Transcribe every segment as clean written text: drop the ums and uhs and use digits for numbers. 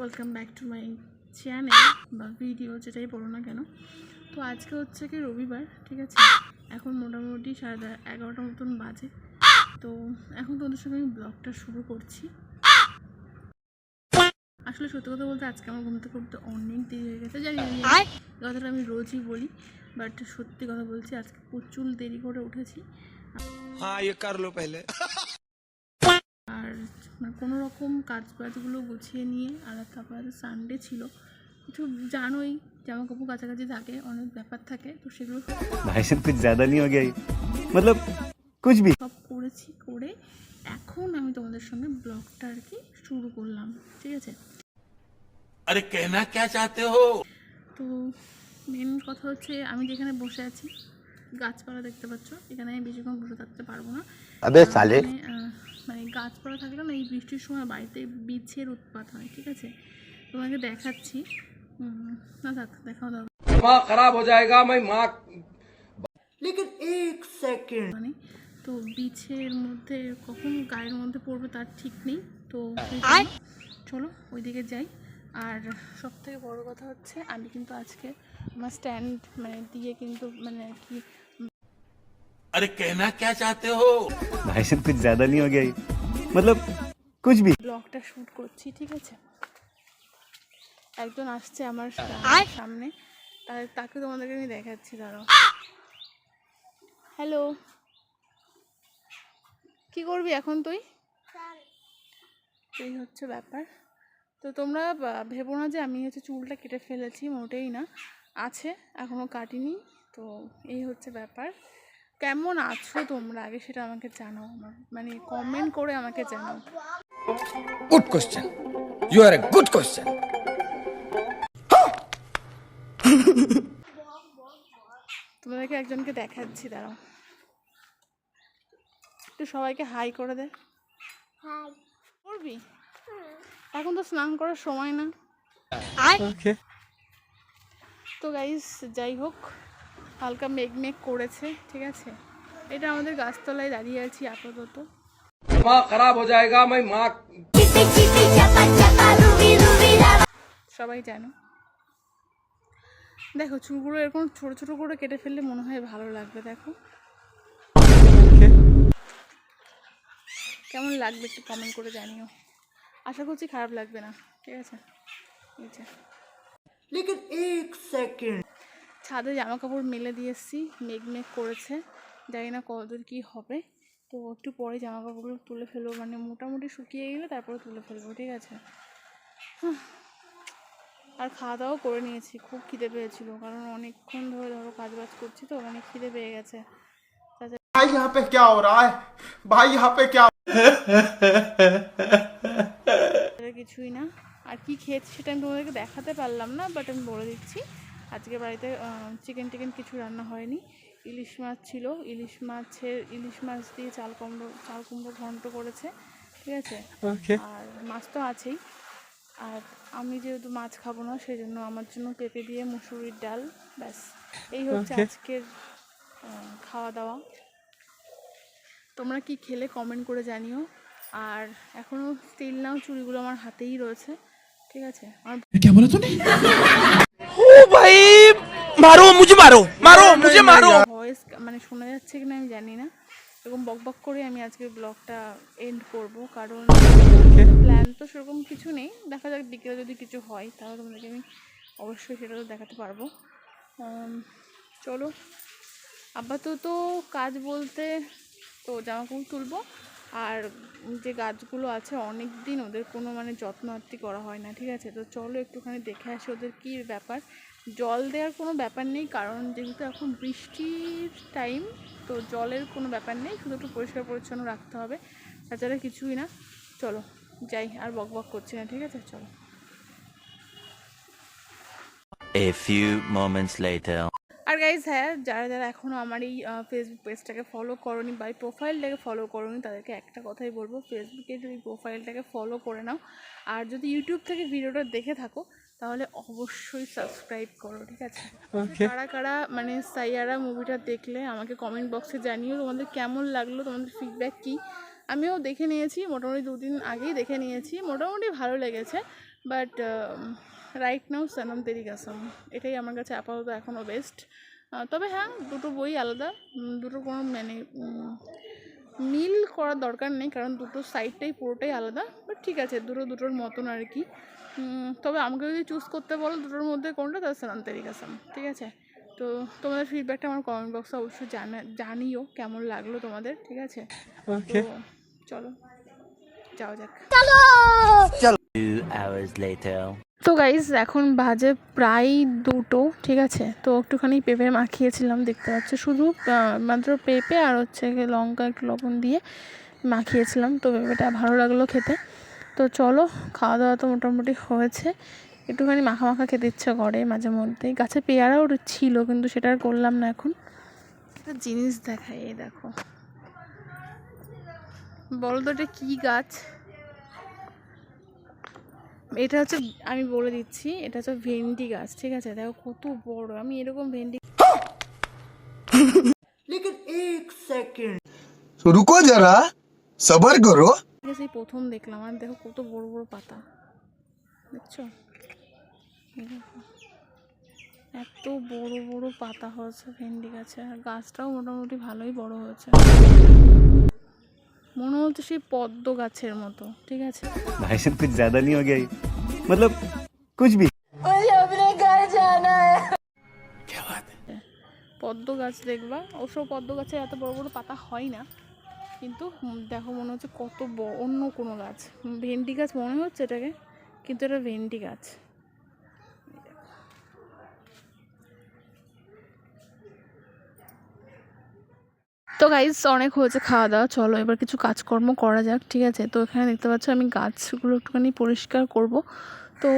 Welcome back to my channel বা video, যেটাই বলো না কেন। তো আজকে হচ্ছে কি রবিবার, ঠিক আছে। এখন মোটামুটি 11:30 মতন বাজে। তো এখন তোমাদের সঙ্গে আমি ব্লগটা শুরু করছি। আসলে সত্যি কথা বলতে আজকে আমার ঘুম থেকে উঠতে অনেক দেরি হয়ে গেছে। জানি কথাটা আমি রোজই বলি, বাট সত্যি কথা বলছি আজকে প্রচুর দেরি করে উঠেছি। আর মানে কোনো রকম কাজবাজগুলো গুছিয়ে নিয়ে, আর তারপর সানডে ছিল, কিছু জানোই জামা কাপড় কাছাকাছি থাকে, অনেক ব্যাপার থাকে, তো সেগুলো कुछ ज्यादा नहीं हो गया मतलब कुछ भी সব করেছি। করে এখন আমি তোমাদের সঙ্গে ব্লগটা আর কি শুরু করলাম, ঠিক আছে। अरे कहना क्या चाहते हो? তো মেন কথা হচ্ছে আমি যেখানে বসে আছি, গাছপালা দেখতে পাচ্ছ, এখানে আমি বেশিক্ষণ বসে থাকতে পারবো না। মানে গাছপালা থাকলে না, এই বৃষ্টির সময় বাড়িতে বিছের উৎপাত হয়, ঠিক আছে। তোমাকে দেখাচ্ছি, না থাক, দেখাও দাও। दिमाग खराब हो जाएगा मैं माँ लेकिन एक सेकंड মানে তো বিছের মধ্যে কখন গায়ের মধ্যে পড়বে তার ঠিক নেই। তো চলো ওইদিকে যাই। আর সব থেকে বড়ো কথা হচ্ছে আমি কিন্তু আজকে আমার স্ট্যান্ড মানে দিয়ে কিন্তু মানে আর কি अरे कहना क्या चाहते हो? भाई साहब कुछ ज्यादा नहीं हो गया मतलब कुछ भी ব্লগটা শ্যুট করছি, ঠিক আছে। একজন আসছে আমার সামনে, তাকে তোমাদেরকে আমি দেখাচ্ছি, দাঁড়াও। হ্যালো, কি করবি এখন তুই? এই হচ্ছে ব্যাপার। তো তোমরা ভেবো না যে আমি হচ্ছে চুলটা কেটে ফেলেছি, মোটেই না, আছে, এখনও কাটিনি। তো এই হচ্ছে ব্যাপার। কেমন আছো তোমরা আগে সেটা আমাকে জানাও, আমার মানে কমেন্ট করে আমাকে জানাও। Good question. You are a good question. তোমাদেরকে একজনকে দেখাচ্ছি, দাঁড়াও, একটু সবাইকে হাই করে দে। হাই করবি? এখন তো স্নান করার সময় না। তো গাইস, যাই হোক, হালকা মেঘ করেছে, ঠিক আছে। এটা আমাদের গাছতলায় দাঁড়িয়ে আছি আপাতত। दिमाग खराब हो जाएगा मैं माँ সবাই জানো, দেখো চুলগুলো এরকম ছোট ছোট করে কেটে ফেললে মনে হয় ভালো লাগবে। দেখো কেমন লাগবে একটু কমেন্ট করে জানিও। আশা করছি খারাপ লাগবে না, ঠিক আছে। लेकिन एक सेकंड ছাদে জামা কাপড় মেলে দিয়ে এসেছি, মেঘ করেছে, জানি না কতদূর কী হবে। তো একটু পরে জামা কাপড়গুলো তুলে ফেলবো, মানে মোটামুটি শুকিয়ে গেলে তারপরে তুলে ফেলবো, ঠিক আছে। আর খাওয়া দাওয়াও করে নিয়েছি, খুব খিদে পেয়েছিল, কারণ অনেকক্ষণ ধরে ধরো কাজবাজ করছি, তো অনেক খিদে পেয়ে গেছে। भाई यहाँ पे क्या हो रहा है भाई यहाँ पे क्या কিছুই না। আর কি খেয়েছি সেটা আমি তোমাদেরকে দেখাতে পারলাম না, বাট আমি বলে দিচ্ছি। আজকে বাড়িতে চিকেন কিছু রান্না হয়নি। ইলিশ মাছ ছিল, ইলিশ মাছ দিয়ে চাল কুমড়ো ঘন্ট করেছে, ঠিক আছে। আর মাছ তো আছেই। আর আমি যেহেতু মাছ খাবো না, সেই জন্য আমার জন্য পেঁপে দিয়ে মুসুরির ডাল, ব্যাস এই হচ্ছে আজকের খাওয়া দাওয়া। তোমরা কি খেলে কমেন্ট করে জানিও। আর এখনও স্টিল নাও চুড়িগুলো আমার হাতেই রয়েছে, ঠিক আছে। আমার क्या बोला तूने? ओ भाई मारो मुझे ভয়েস মানে শোনা যাচ্ছে কিনা আমি জানি না, এরকম বকবক করে আমি আজকের ব্লগটা এন্ড করব, কারণ প্ল্যান তো সেরকম কিছু নেই। দেখা যাক বিকেলে যদি কিছু হয় তাহলে তোমাদেরকে আমি অবশ্যই সেটা তো দেখাতে পারবো। চলো, আপাতত কাজ বলতে তো জামা কাপড় তুলবো। আর যে গাছগুলো আছে অনেক দিন ওদের কোনো মানে যত্ন আত্তি করা হয় না, ঠিক আছে। তো চলো একটুখানি দেখে আসি ওদের কী ব্যাপার। জল দেওয়ার কোনো ব্যাপার নেই, কারণ যেহেতু এখন বৃষ্টির টাইম, তো জলের কোনো ব্যাপার নেই, শুধু একটু পরিষ্কার পরিচ্ছন্ন রাখতে হবে, তাছাড়া কিছুই না। চলো যাই, আর বকবক করছি না, ঠিক আছে, চলো। A few moments later. আর গাইজ, হ্যাঁ, যারা এখনও আমার এই ফেসবুক পেজটাকে ফলো করোনি বা এই প্রোফাইলটাকে ফলো করোনি, তাদেরকে একটা কথাই বলবো, ফেসবুকে এই প্রোফাইলটাকে ফলো করে নাও। আর যদি ইউটিউব থেকে ভিডিওটা দেখে থাকো তাহলে অবশ্যই সাবস্ক্রাইব করো, ঠিক আছে। কারা মানে সাইয়ারা মুভিটা দেখলে আমাকে কমেন্ট বক্সে জানিও তোমাদের কেমন লাগলো, তোমাদের ফিডব্যাক কী। আমিও দেখে নিয়েছি, মোটামুটি 2 দিন আগেই দেখে নিয়েছি, মোটামুটি ভালো লেগেছে। বাট রাইট নাও সনম তেরি কসম এটাই আমার কাছে আপাতত এখনও বেস্ট। তবে হ্যাঁ, দুটো বই আলাদা, দুটো কোনো মানে মিল করার দরকার নেই, কারণ দুটো সাইডটাই পুরোটাই আলাদা। বাট ঠিক আছে, দুটোর মতন আর কি। তবে আমাকে যদি চুজ করতে বলো দুটোর মধ্যে কোনটা, তাহলে সনম তেরি কসম। ঠিক আছে, তো তোমাদের ফিডব্যাকটা আমার কমেন্ট বক্সে অবশ্যই জানিও কেমন লাগলো তোমাদের। ঠিক আছে, তো চলো যাওয়া যাক। 2 hours later. তো গাইজ এখন বাজে প্রায় 2টো। ঠিক আছে, তো একটুখানি পেঁপে মাখিয়েছিলাম, দেখতে পাচ্ছ, শুধু মাত্র পেঁপে আর হচ্ছে লঙ্কা একটু লবণ দিয়ে মাখিয়েছিলাম। তো পেঁপেটা ভালো লাগলো খেতে। তো চলো, খাওয়া দাওয়া তো মোটামুটি হয়েছে। একটুখানি মাখা মাখা খেতে ইচ্ছা করে মাঝে মধ্যেই। গাছে পেয়ারাও ছিল, কিন্তু সেটা আর করলাম না। এখন একটা জিনিস দেখাই, এই দেখো, বলো তো এটা কী গাছ? এটা হচ্ছে, আমি বলে দিচ্ছি, এটা হচ্ছে ভেন্ডি গাছ। ঠিক আছে, দেখো কত বড়। আমি এরকম ভেন্ডি लेकिन एक सेकंड रुको जरा सबर करो। সেই প্রথম দেখলাম। আর দেখো কত বড় বড় পাতা, দেখছো? এই দেখো, এত বড় বড় পাতা হয়েছে ভেন্ডি গাছে। আর গাছটাও মোটামুটি ভালোই বড় হয়েছে, মনে হচ্ছে সেই পদ্ম গাছের মতো। ঠিক আছে, भाई साहब कुछ ज्यादा नहीं हो गया ये? मतलब कुछ भी। পদ্ম গাছ দেখবা, অবশ্য পদ্ম গাছে এত বড় বড় পাতা হয় না, কিন্তু দেখো মনে হচ্ছে কত অন্য কোনো গাছ। ভেন্ডি গাছ মনে হচ্ছে এটাকে, কিন্তু এটা ভেন্ডি গাছ। তো গাইজ অনেক হয়েছে খাওয়া দাওয়া, চলো এবার কিছু কাজকর্ম করা যাক। ঠিক আছে, তো এখানে দেখতে পাচ্ছ আমি গাছগুলো একটুখানি পরিষ্কার করব। তো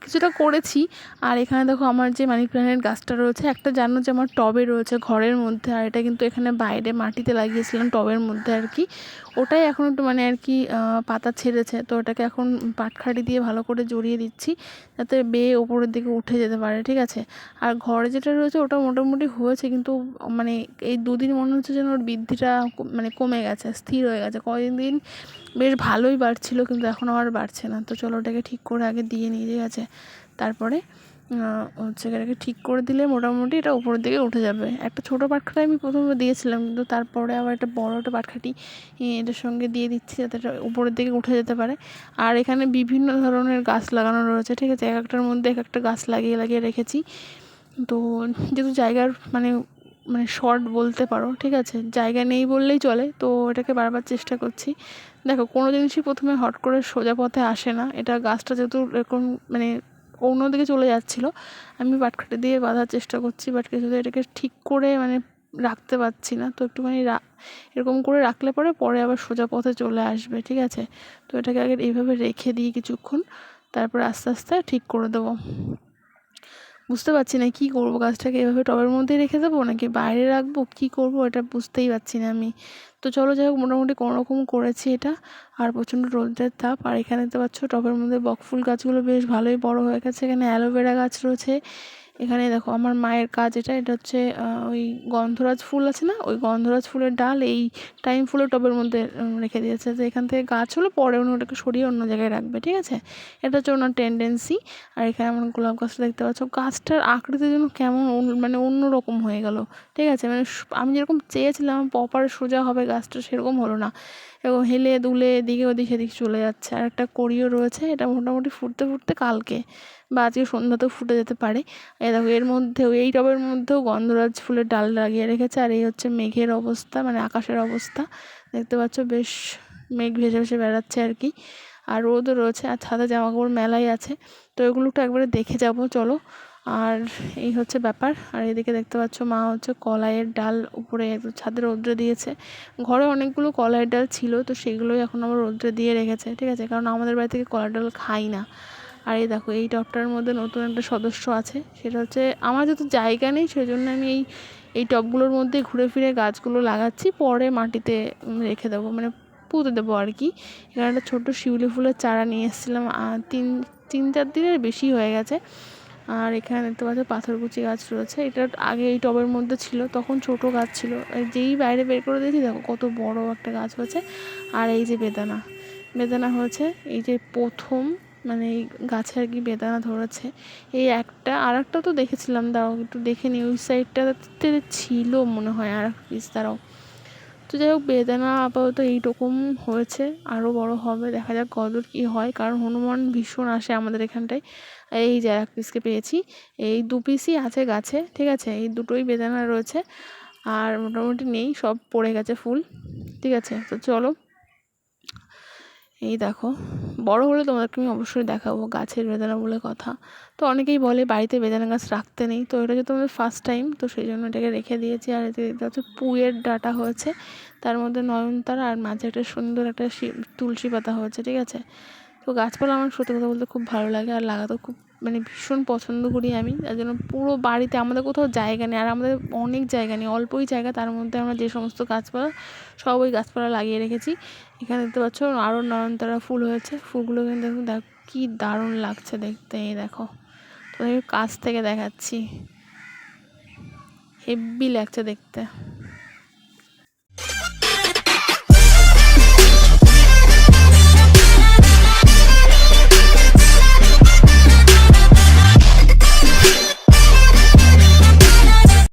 কিছুটা করেছি। আর এখানে দেখো আমার যে মানি প্ল্যান্টের গাছটা রয়েছে, একটা জানো যে আমার টবে রয়েছে ঘরের মধ্যে, আর এটা কিন্তু এখানে বাইরে মাটিতে লাগিয়েছিলাম টবের মধ্যে আর কি। ওটাই এখন একটু মানে আর কি পাতা ছেড়েছে, তো ওটাকে এখন পাটখাড়ি দিয়ে ভালো করে জড়িয়ে দিচ্ছি, যাতে বেয়ে ওপরের দিকে উঠে যেতে পারে। ঠিক আছে, আর ঘরে যেটা রয়েছে ওটা মোটামুটি হয়েছে, কিন্তু মানে এই 2 দিন মনে হচ্ছে যেন ওর বৃদ্ধিটা মানে কমে গেছে, স্থির হয়ে গেছে। কয়েকদিন বেশ ভালোই বাড়ছিল, কিন্তু এখন আর বাড়ছে না। তো চলো ওটাকে ঠিক করে আগে দিয়ে নিয়ে, ঠিক আছে, তারপরে হচ্ছে এটাকে ঠিক করে দিলে মোটামুটি এটা উপরের দিকে উঠে যাবে। একটা ছোটো পাটখাটি আমি প্রথমে দিয়েছিলাম, কিন্তু তারপরে আবার একটা বড় একটা পাটখাটি এটার সঙ্গে দিয়ে দিচ্ছি, যাতে এটা উপরের দিকে উঠে যেতে পারে। আর এখানে বিভিন্ন ধরনের গাছ লাগানো রয়েছে। ঠিক আছে, এক একটার মধ্যে এক একটা গাছ লাগিয়ে লাগিয়ে রেখেছি। তো যেহেতু জায়গার মানে মানে শর্ট বলতে পারো, ঠিক আছে, জায়গা নেই বললেই চলে, তো এটাকে বারবার চেষ্টা করছি। দেখো কোনো জিনিসই প্রথমে হট করে সোজা পথে আসে না। এটা গাছটা যেহেতু এরকম মানে অন্যদিকে চলে যাচ্ছিলো, আমি পাটখাটি দিয়ে বাঁধার চেষ্টা করছি, বাট কিছুতে এটাকে ঠিক করে মানে রাখতে পারছি না। তো একটুখানি এরকম করে রাখলে পরে আবার সোজা পথে চলে আসবে। ঠিক আছে, তো এটাকে আগে এইভাবে রেখে দিই কিছুক্ষণ, তারপরে আস্তে আস্তে ঠিক করে দেবো। বুঝতে পারছি না কী করবো, গাছটাকে এভাবে টবের মধ্যেই রেখে দেবো নাকি বাইরে রাখবো, কী করবো এটা বুঝতেই পারছি না আমি। তো চলো যাই হোক, মোটামুটি কোনোরকম করেছি এটা। আর প্রচণ্ড রোদের তাপ। আর এখানে দেখতে পাচ্ছ টবের মধ্যে বকফুল গাছগুলো বেশ ভালোই বড় হয়ে গেছে। এখানে অ্যালোভেরা গাছ রয়েছে। এখানে দেখো আমার মায়ের কাজ, এটা হচ্ছে ওই গন্ধরাজ ফুল আছে না, ওই গন্ধরাজ ফুলের ডাল এই টাইম ফুলের টবের মধ্যে রেখে দিয়েছে, যে এখান থেকে গাছ হলো পরে উনি ওটাকে সরিয়ে অন্য জায়গায় রাখবে। ঠিক আছে, এটা হচ্ছে ওনার টেন্ডেন্সি। আর এখানে আমার গোলাপ গাছটা দেখতে পাচ্ছ, গাছটার আকৃতি যেন কেমন মানে অন্যরকম হয়ে গেল। ঠিক আছে, মানে আমি যেরকম চেয়েছিলাম প্রপার সোজা হবে গাছটা, সেরকম হলো না, এরকম হেলে দুলে এদিকে ওদিক সেদিক চলে যাচ্ছে। আর একটা কড়িও রয়েছে, এটা মোটামুটি ফুটতে ফুটতে কালকে বা আজকে সন্ধ্যাতেও ফুটে যেতে পারে। এই দেখো এর মধ্যেও, এই টবের মধ্যেও গন্ধরাজ ফুলের ডাল লাগিয়ে রেখেছে। আর এই হচ্ছে মেঘের অবস্থা, মানে আকাশের অবস্থা দেখতে পাচ্ছ, বেশ মেঘ ভেসে ভেসে বেড়াচ্ছে আর কি। আর রোদও রয়েছে, আর ছাদে জামা কাপড় মেলাই আছে, তো এগুলো একটু একবারে দেখে যাব চলো। আর এই হচ্ছে ব্যাপার। আর এদিকে দেখতে পাচ্ছ মা হচ্ছে কলাইয়ের ডাল উপরে ছাদে রৌদ্রে দিয়েছে। ঘরে অনেকগুলো কলাইয়ের ডাল ছিল, তো সেগুলোই এখন আবার রৌদ্রে দিয়ে রেখেছে। ঠিক আছে, কারণ আমাদের বাড়ি থেকে কলাইয়ের ডাল খাই না। আর এই দেখো এই টবটার মধ্যে নতুন একটা সদস্য আছে, সেটা হচ্ছে আমার যেহেতু জায়গা নেই, সেই জন্য আমি এই টবগুলোর মধ্যে ঘুরে ফিরে গাছগুলো লাগাচ্ছি, পরে মাটিতে রেখে দেবো, মানে পুঁতে দেবো আর কি। এখানে একটা ছোট্টো শিউলি ফুলের চারা নিয়ে এসেছিলাম, 3-4 দিনের বেশি হয়ে গেছে। আর এখানে দেখতে পাচ্ছ পাথরকুচি গাছ রয়েছে, এটা আগে এই টবের মধ্যে ছিল, তখন ছোট গাছ ছিল, যেই বাইরে বের করে দিয়েছি দেখো কত বড় একটা গাছ হয়েছে। আর এই যে বেদানা হয়েছে, এই যে প্রথম মানে এই গাছে আর কি বেদানা ধরেছে। এই একটা, আর একটা তো দেখেছিলাম, দাঁড়াও একটু দেখে নিই, ওই সাইডটাতে ছিল মনে হয় আর এক পিস, দাঁড়াও। তো যাই হোক, বেদানা আপাতত এইরকম হয়েছে, আরও বড় হবে, দেখা যাক কতদূর কী হয়, কারণ হনুমান ভীষণ আসে আমাদের এখানটায়। এই যে এক পিসকে পেয়েছি, এই 2 পিসই আছে গাছে, ঠিক আছে, এই দুটোই বেদানা রয়েছে, আর মোটামুটি নেই, সব পড়ে গেছে ফুল, ঠিক আছে। তো চলো, এই দেখো, বড় হলে তোমাদেরকে আমি অবশ্যই দেখাবো গাছের বেদানা বলে কথা। তো অনেকেই বলে বাড়িতে বেদানা গাছ রাখতে নেই, তো এটা যেহেতু আমাদের ফার্স্ট টাইম, তো সেই জন্য এটাকে রেখে দিয়েছি। আর এতে দেখতে হচ্ছে পুঁয়ের ডাঁটা হয়েছে, তার মধ্যে নয়নতারা, আর মাঝে একটা সুন্দর একটা তুলসী পাতা হয়েছে, ঠিক আছে। তো গাছপালা আমার সত্যি কথা বলতে খুব ভালো লাগে, আর লাগাতেও খুব মানে ভীষণ পছন্দ করি আমি। তার জন্য পুরো বাড়িতে আমাদের কোথাও জায়গা নেই, আর আমাদের অনেক জায়গা নেই, অল্পই জায়গা, তার মধ্যে আমরা যে সমস্ত গাছপালা, সব ওই গাছপালা লাগিয়ে রেখেছি। এখানে দেখতে পাচ্ছ আরও নয়নতারা ফুল হয়েছে, ফুলগুলো কিন্তু দেখুন, দেখ কী দারুণ লাগছে দেখতে। এই দেখো, তোমাদের কাছ থেকে দেখাচ্ছি, হেব্বি লাগছে দেখতে।